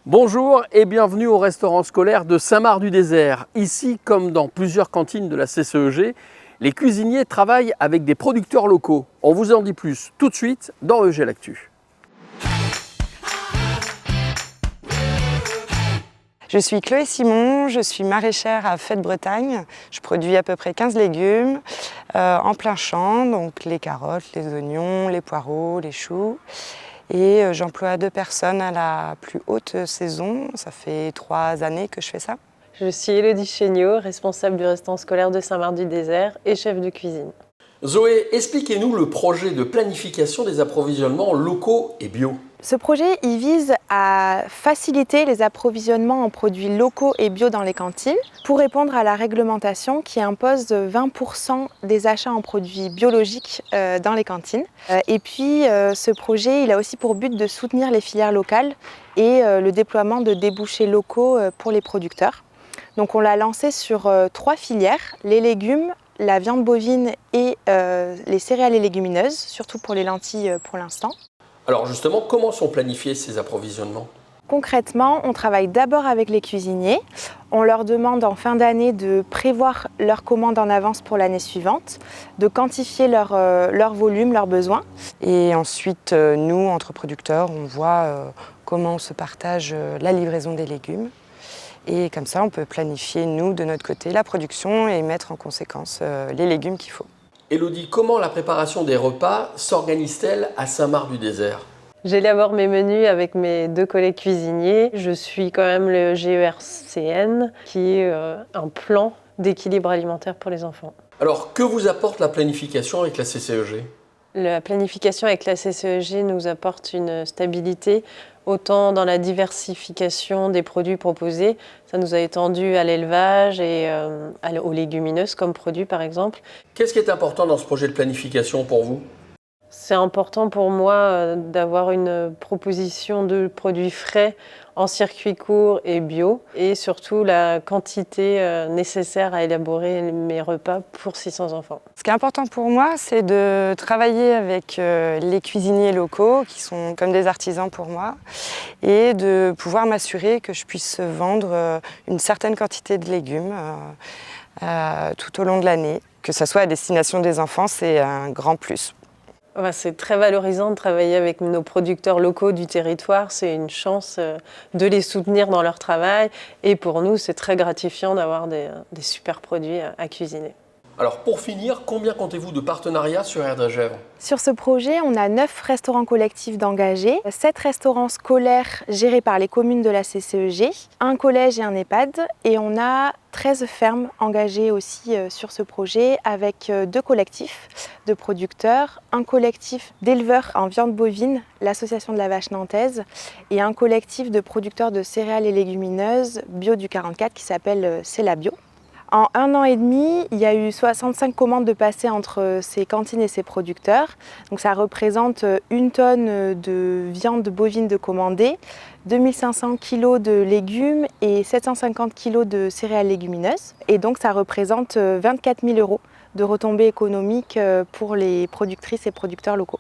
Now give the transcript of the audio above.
Bonjour et bienvenue au restaurant scolaire de Saint-Marc-du-Désert. Ici, comme dans plusieurs cantines de la CCEG, les cuisiniers travaillent avec des producteurs locaux. On vous en dit plus tout de suite dans EG L'Actu. Je suis Chloé Simon, je suis maraîchère à Fête-Bretagne. Je produis à peu près 15 légumes en plein champ, donc les carottes, les oignons, les poireaux, les choux. Et j'emploie 2 personnes à la plus haute saison. Ça fait 3 années que je fais ça. Je suis Élodie Chéniaud, responsable du restaurant scolaire de Saint-Marc-du-Désert et chef de cuisine. Zoé, expliquez-nous le projet de planification des approvisionnements locaux et bio. Ce projet, il vise à faciliter les approvisionnements en produits locaux et bio dans les cantines pour répondre à la réglementation qui impose 20% des achats en produits biologiques dans les cantines. Et puis, ce projet, il a aussi pour but de soutenir les filières locales et le déploiement de débouchés locaux pour les producteurs. Donc, on l'a lancé sur 3 filières, les légumes, la viande bovine et les céréales et légumineuses, surtout pour les lentilles pour l'instant. Alors justement, comment sont planifiés ces approvisionnements ? Concrètement, on travaille d'abord avec les cuisiniers. On leur demande en fin d'année de prévoir leurs commandes en avance pour l'année suivante, de quantifier leur volume, leurs besoins. Et ensuite, nous, entre producteurs, on voit comment on se partage la livraison des légumes. Et comme ça, on peut planifier, nous, de notre côté, la production et mettre en conséquence les légumes qu'il faut. Élodie, comment la préparation des repas s'organise-t-elle à Saint-Marc-du-Désert ? J'élabore mes menus avec mes 2 collègues cuisiniers. Je suis quand même le GERCN, qui est un plan d'équilibre alimentaire pour les enfants. Alors, que vous apporte la planification avec la CCEG ? La planification avec la CCEG nous apporte une stabilité, autant dans la diversification des produits proposés. Ça nous a étendu à l'élevage et aux légumineuses comme produits par exemple. Qu'est-ce qui est important dans ce projet de planification pour vous ? C'est important pour moi d'avoir une proposition de produits frais en circuit court et bio et surtout la quantité nécessaire à élaborer mes repas pour 600 enfants. Ce qui est important pour moi, c'est de travailler avec les cuisiniers locaux qui sont comme des artisans pour moi et de pouvoir m'assurer que je puisse vendre une certaine quantité de légumes tout au long de l'année. Que ce soit à destination des enfants, c'est un grand plus. C'est très valorisant de travailler avec nos producteurs locaux du territoire. C'est une chance de les soutenir dans leur travail. Et pour nous, c'est très gratifiant d'avoir des super produits à cuisiner. Alors pour finir, combien comptez-vous de partenariats sur Aire de Gèvres ? Sur ce projet, on a 9 restaurants collectifs d'engagés, 7 restaurants scolaires gérés par les communes de la CCEG, un collège et un EHPAD, et on a 13 fermes engagées aussi sur ce projet avec 2 collectifs de producteurs, un collectif d'éleveurs en viande bovine, l'association de la vache nantaise, et un collectif de producteurs de céréales et légumineuses bio du 44 qui s'appelle C'est la bio. En 1 an et demi, il y a eu 65 commandes de passées entre ces cantines et ces producteurs. Donc ça représente 1 tonne de viande bovine de commandée, 2500 kg de légumes et 750 kg de céréales légumineuses. Et donc ça représente 24 000 € de retombées économiques pour les productrices et producteurs locaux.